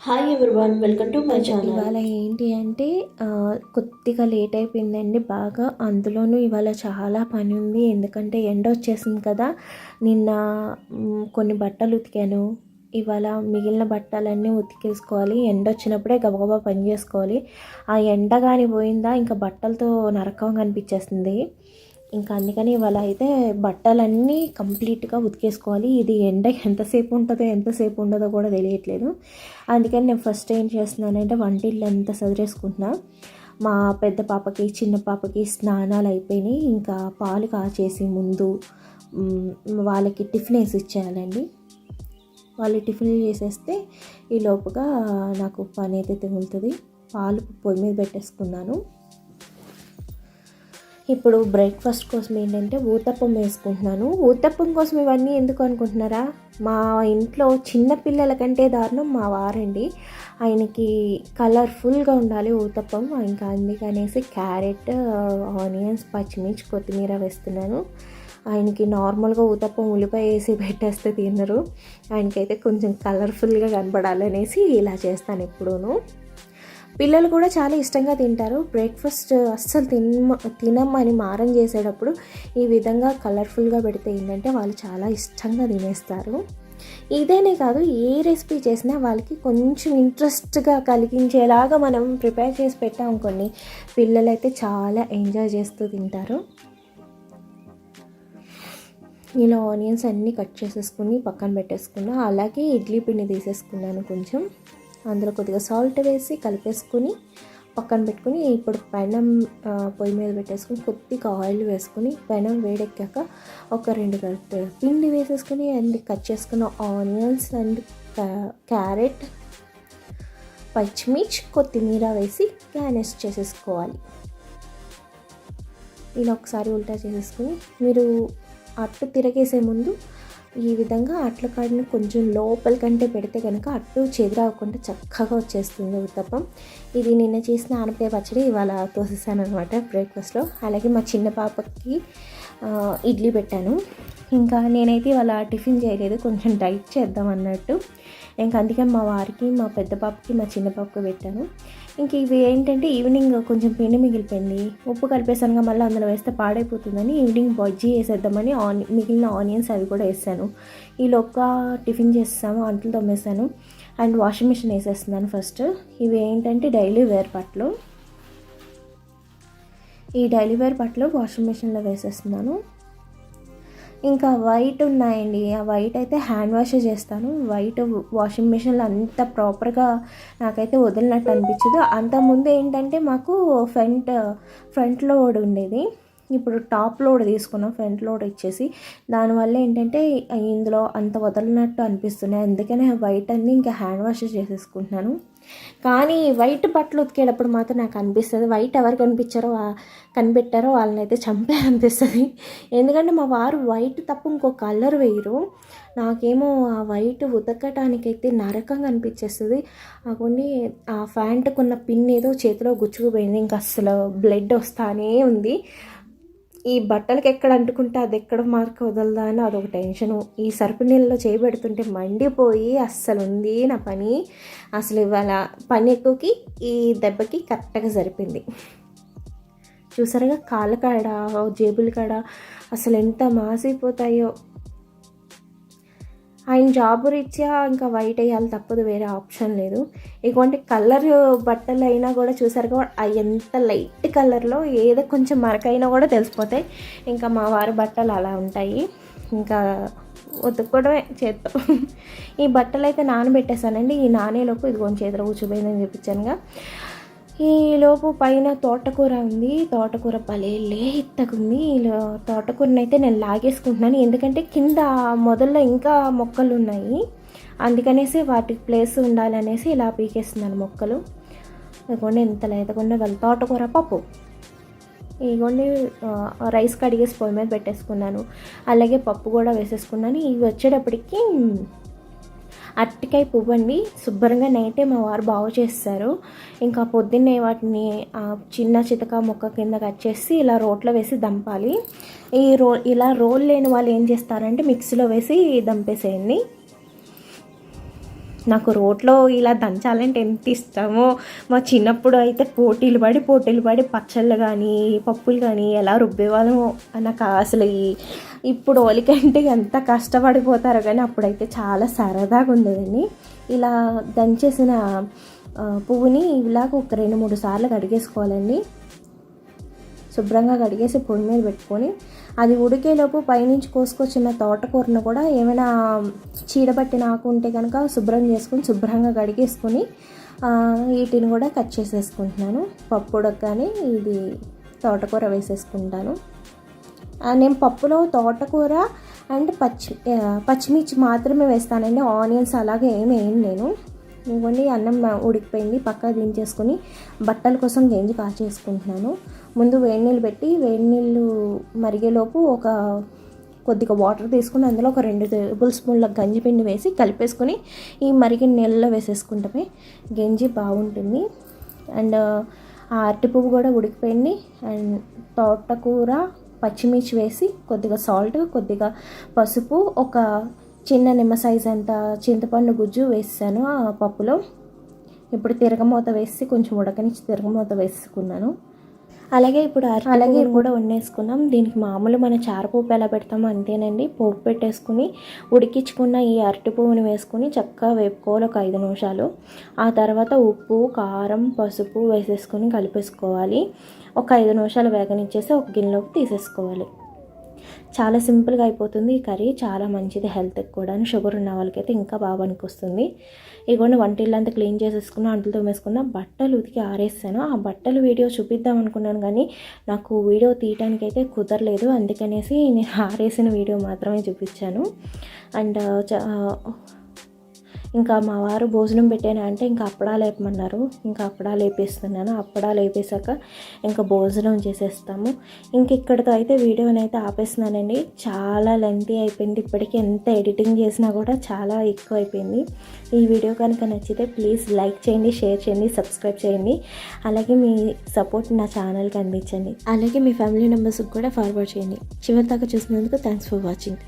Hi everyone, welcome to my channel. ఇవాళ ఏంటి అంటే కొద్దిగా లేట్ అయిపోయిందండి బాగా. అందులోనూ ఇవాళ చాలా పని ఉంది, ఎందుకంటే ఎండ వచ్చేసింది కదా. నిన్న కొన్ని బట్టలు ఉతికాను. ఇవాళ మిగిలిన బట్టలన్నీ ఉతికేసుకోవాలి. ఎండ వచ్చినప్పుడే గబగబా పని చేసుకోవాలి. ఆ ఎండ కానీ పోయిందా ఇంకా బట్టలతో నరకం కనిపించేస్తుంది. ఇంకా అందుకని ఇవాళ అయితే బట్టలన్నీ కంప్లీట్గా ఉతికేసుకోవాలి. ఇది ఎండ ఎంతసేపు ఉండదో కూడా తెలియట్లేదు. అందుకని నేను ఫస్ట్ ఏం చేస్తున్నానంటే వంటిల్లు అంతా సదిరేసుకుంటున్నా. మా పెద్ద పాపకి చిన్న పాపకి స్నానాలు అయిపోయినాయి. ఇంకా పాలు కాచేసి ముందు వాళ్ళకి టిఫిన్ వేసి ఇచ్చేయాలండి. వాళ్ళు టిఫిన్ చేసేస్తే ఈ లోపుగా నాకు పని అయితే తెగులుతుంది. పాలు పొయ్యి మీద పెట్టేసుకున్నాను. ఇప్పుడు బ్రేక్ఫాస్ట్ కోసం ఏంటంటే ఊతప్పం వేసుకుంటున్నాను. ఊతప్పం కోసం ఇవన్నీ ఎందుకు అనుకుంటున్నారా? మా ఇంట్లో చిన్న పిల్లల కంటే దారుణం మా వారండి. ఆయనకి కలర్ఫుల్గా ఉండాలి ఊతప్పం. ఇంకా అందుకనేసి క్యారెట్, ఆనియన్స్, పచ్చిమిర్చి, కొత్తిమీర వేస్తున్నాను. ఆయనకి నార్మల్గా ఊతప్పం ఉల్లిపాయ వేసి పెట్టేస్తే తినరు. ఆయనకైతే కొంచెం కలర్ఫుల్గా కనపడాలనేసి ఇలా చేస్తాను ఎప్పుడూను. పిల్లలు కూడా చాలా ఇష్టంగా తింటారు. బ్రేక్ఫాస్ట్ అస్సలు తినమని మారం చేసేటప్పుడు ఈ విధంగా కలర్ఫుల్గా పెడితే ఏంటంటే వాళ్ళు చాలా ఇష్టంగా తినేస్తారు. ఇదేనే కాదు, ఏ రెసిపీ చేసినా వాళ్ళకి కొంచెం ఇంట్రెస్ట్గా కలిగించేలాగా మనం ప్రిపేర్ చేసి పెట్టామనుకోండి, పిల్లలైతే చాలా ఎంజాయ్ చేస్తూ తింటారు. ఇలా ఆనియన్స్ అన్నీ కట్ చేసేసుకుని పక్కన పెట్టేసుకున్నా. అలాగే ఇడ్లీ పిండి తీసేసుకున్నాను. కొంచెం అందులో కొద్దిగా సాల్ట్ వేసి కలిపేసుకుని పక్కన పెట్టుకుని, ఇప్పుడు పెనం పొయ్యి మీద పెట్టేసుకుని కొద్దిగా ఆయిల్ వేసుకుని పెనం వేడెక్కాక ఒక 2 గరిటె పిండి వేసేసుకుని అండ్ కట్ చేసుకున్న ఆనియన్స్ అండ్ క్యారెట్, పచ్చిమిర్చి, కొత్తిమీర వేసి గార్నిష్ చేసేసుకోవాలి. ఇలా ఒకసారి ఉల్టా చేసేసుకుని మీరు అట్టు తిరగేసే ముందు ఈ విధంగా అట్ల కాడిని కొంచెం లోపల కంటే పెడితే కనుక అట్టు చెదిరవకుండా చక్కగా వచ్చేస్తుంది ఉత్తప్పం. ఇది నిన్న చేసిన ఆనపకాయ పచ్చడి ఇవాళ తోసేసాను అనమాట బ్రేక్ఫాస్ట్లో. అలాగే మా చిన్న పాపకి ఇడ్లీ పెట్టాను. ఇంకా నేనైతే ఇవాళ టిఫిన్ చేయలేదు, కొంచెం డైట్ చేద్దాం అన్నట్టు. ఇంకా అందుకే మా వారికి, మా పెద్ద పాపకి, మా చిన్న పాపకి పెట్టాను. ఇంక ఇవి ఏంటంటే ఈవినింగ్ కొంచెం పిండి మిగిలిపోయింది, ఉప్పు కలిపేసానుగా, మళ్ళీ అందులో వేస్తే పాడైపోతుందని ఈవినింగ్ బజ్జీ వేసేద్దామని మిగిలిన ఆనియన్స్ అవి కూడా వేసాను. ఈ లోపుగా టిఫిన్ చేస్తాము, అంట్లు తోమేసాను అండ్ వాషింగ్ మిషన్ వేసేస్తున్నాను ఫస్ట్. ఇవి ఏంటంటే డైలీ వేర్ బట్టలు. ఈ డైలీ వేర్ బట్టలు వాషింగ్ మిషన్లో వేసేస్తున్నాను. ఇంకా వైట్ ఉన్నాయండి, ఆ వైట్ అయితే హ్యాండ్ వాష్ చేస్తాను. వైట్ వాషింగ్ మిషన్లో అంత ప్రాపర్గా నాకైతే వదిలినట్టు అనిపించదు. అంతకుముందు ఏంటంటే మాకు ఫ్రంట్ లోడ్ ఉండేది, ఇప్పుడు టాప్ లోడ్ తీసుకున్నాం. ఫ్రంట్ లోడ్ ఇచ్చేసి దానివల్ల ఏంటంటే ఇందులో అంత వదలనట్టు అనిపిస్తున్నాయి. అందుకనే వైట్ అన్నీ ఇంకా హ్యాండ్ వాష్ చేసేసుకుంటున్నాను. కానీ వైట్ బట్టలు ఉతికేటప్పుడు మాత్రం నాకు అనిపిస్తుంది, వైట్ ఎవరు కనిపెట్టారో వాళ్ళని అయితే చంపే అనిపిస్తుంది. ఎందుకంటే మా వారు వైట్ తప్ప ఇంకో కలర్ వేయరు. నాకేమో ఆ వైట్ ఉతకటానికైతే నరకంగా అనిపించేస్తుంది. కొన్ని ఆ ఫ్యాంట్కున్న పిన్ ఏదో చేతిలో గుచ్చుకుపోయింది, ఇంకా అసలు బ్లడ్ వస్తానే ఉంది. ఈ బట్టలకి ఎక్కడ అంటుకుంటే అది ఎక్కడ మార్క్ వదలదా అని అదొక టెన్షను. ఈ సర్పు నీళ్ళలో చేయబెడుతుంటే మండిపోయి అస్సలు ఉంది నా పని. అసలు ఇవాళ పని ఎక్కువకి ఈ దెబ్బకి కరెక్ట్గా సరిపోయింది. చూసారుగా కాళ్ళ కాడ, జేబుల కాడ అసలు ఎంత మాసిపోతాయో. ఆయన జాబ్ రీత్యా ఇంకా వైట్ వేయాలి తప్పదు, వేరే ఆప్షన్ లేదు. ఇటువంటి కలర్ బట్టలు అయినా కూడా చూసారుగా ఎంత లైట్ కలర్లో ఏదో కొంచెం మరకైనా కూడా తెలిసిపోతాయి. ఇంకా మా వారి బట్టలు అలా ఉంటాయి, ఇంకా ఉతుక్కోవడమే చేత్తో. ఈ బట్టలు అయితే నానబెట్టేశానండి. ఈ నానేలోపు ఇదిగోని చేతిలో కూర్చోపోయిందని చూపించానుగా. ఈలోపు పైన తోటకూర ఉంది, తోటకూర భలే లేతగుంది. తోటకూరని అయితే నేను లాగేసుకుంటున్నాను, ఎందుకంటే కింద మొదల్లో ఇంకా మొక్కలు ఉన్నాయి, అందుకనేసి వాటికి ప్లేస్ ఉండాలనేసి ఇలా పీకేస్తున్నాను మొక్కలు. ఇదిగోండి ఎంత లేతగుండే వాళ్ళ తోటకూర పప్పు. ఇదిగోండి రైస్ కడిగేసి పొయ్యి మీద పెట్టేసుకున్నాను. అలాగే పప్పు కూడా వేసేసుకున్నాను. ఇవి వచ్చేటప్పటికి అరటికాయ పువ్వండి, శుభ్రంగా నైటే మా వారు బాగు చేస్తారు. ఇంకా పొద్దున్నే వాటిని చిన్న చితక ముక్క కింద కట్ చేసి ఇలా రోట్లో వేసి దంపాలి. ఇలా రోల్ లేని వాళ్ళు ఏం చేస్తారంటే మిక్సీలో వేసి దంపేసేయండి. నాకు రోట్లో ఇలా దంచాలంటే ఎంత ఇష్టమో. మా చిన్నప్పుడు అయితే పోటీలు పడి పచ్చళ్ళు కానీ పప్పులు కానీ ఎలా రుబ్బేవాళ్ళమో. నాకు అసలు ఇప్పుడు ఒలికంటే ఎంత కష్టపడిపోతారో, కానీ అప్పుడైతే చాలా సరదాగా ఉండేదండి. ఇలా దంచేసిన పువ్వుని ఇలాగ ఒక 2-3 సార్లు కడిగేసుకోవాలండి. శుభ్రంగా కడిగేసి పొయ్యి మీద పెట్టుకొని అది ఉడికేలోపు పైనుంచి కోసుకొచ్చిన తోటకూరను కూడా ఏమైనా చీడబట్టిన ఆకు ఉంటే కనుక శుభ్రంగా కడిగేసుకొని వీటిని కూడా కట్ చేసేసుకుంటున్నాను. పప్పు ఉడకగానే ఇది తోటకూర వేసేసుకుంటాను. నేను పప్పులో తోటకూర అండ్ పచ్చిమిర్చి మాత్రమే వేస్తానండి. ఆనియన్స్ అలాగే ఏమి వేయను నేను. ఇవ్వండి, అన్నం ఉడికిపోయింది, పక్కా దించేసుకొని బట్టల కోసం గంజి కాచేసుకుంటున్నాను. ముందు వేడి నీళ్ళు పెట్టి వేడి నీళ్ళు మరిగేలోపు కొద్దిగా వాటర్ తీసుకుని అందులో ఒక 2 టేబుల్ స్పూన్ల గంజి పిండి వేసి కలిపేసుకొని ఈ మరిగిన నీళ్ళలో వేసేసుకుంటే గంజి బాగుంటుంది. అండ్ ఆ అరటి పువ్వు కూడా ఉడికిపోయింది. అండ్ తోటకూర పచ్చిమిర్చి వేసి కొద్దిగా సాల్ట్, కొద్దిగా పసుపు, ఒక చిన్న నిమ్మ సైజ్ అంత చింతపండు గుజ్జు వేసాను ఆ పప్పులో. ఇప్పుడు తిరగమూత వేసి కొంచెం ఉడకనిచ్చి తిరగమూత వేసుకున్నాను. అలాగే ఇప్పుడు కూడా వండేసుకున్నాం. దీనికి మామూలు మన చారపోపు ఎలా పెడతామో అంతేనండి. పోపు పెట్టేసుకుని ఉడికించుకున్న ఈ అరటి పువ్వుని వేసుకుని చక్కగా వేపుకోవాలి ఒక 5 నిమిషాలు. ఆ తర్వాత ఉప్పు, కారం, పసుపు వేసేసుకొని కలిపేసుకోవాలి. ఒక 5 నిమిషాలు వేగనిచ్చేసి ఒక గిన్నెలోకి తీసేసుకోవాలి. చాలా సింపుల్గా అయిపోతుంది ఈ కర్రీ. చాలా మంచిది హెల్త్కి కూడా. షుగర్ ఉన్న వాళ్ళకైతే ఇంకా బాగా పనికొస్తుంది. ఇదిగోండి, వంటిల్లంతా క్లీన్ చేసేసుకున్న, అంట్లు తోమేసుకున్న, బట్టలు ఉతికి ఆరేసాను. ఆ బట్టలు వీడియో చూపిద్దాం అనుకున్నాను కానీ నాకు వీడియో తీయడానికి అయితే కుదరలేదు. అందుకనేసి నేను ఆరేసిన వీడియో మాత్రమే చూపించాను. అండ్ ఇంకా మా వారు భోజనం పెట్టాను అంటే ఇంకా అప్పడాలు వేపమన్నారు. ఇంకా అప్పడాలు వేపేస్తున్నాను. అప్పడాలు వేపేసాక ఇంకా భోజనం చేసేస్తాము. ఇంక ఇక్కడితో అయితే వీడియోని అయితే ఆపేస్తున్నానండి. చాలా లెంతీ అయిపోయింది. ఇప్పటికీ ఎంత ఎడిటింగ్ చేసినా కూడా చాలా ఎక్కువ అయిపోయింది. ఈ వీడియో కనుక నచ్చితే ప్లీజ్ లైక్ చేయండి, షేర్ చేయండి, సబ్స్క్రైబ్ చేయండి. అలాగే మీ సపోర్ట్ నా ఛానల్కి అందించండి. అలాగే మీ ఫ్యామిలీ మెంబర్స్కి కూడా ఫార్వర్డ్ చేయండి. చివరి దాకా చూసినందుకు థ్యాంక్స్ ఫర్ వాచింగ్.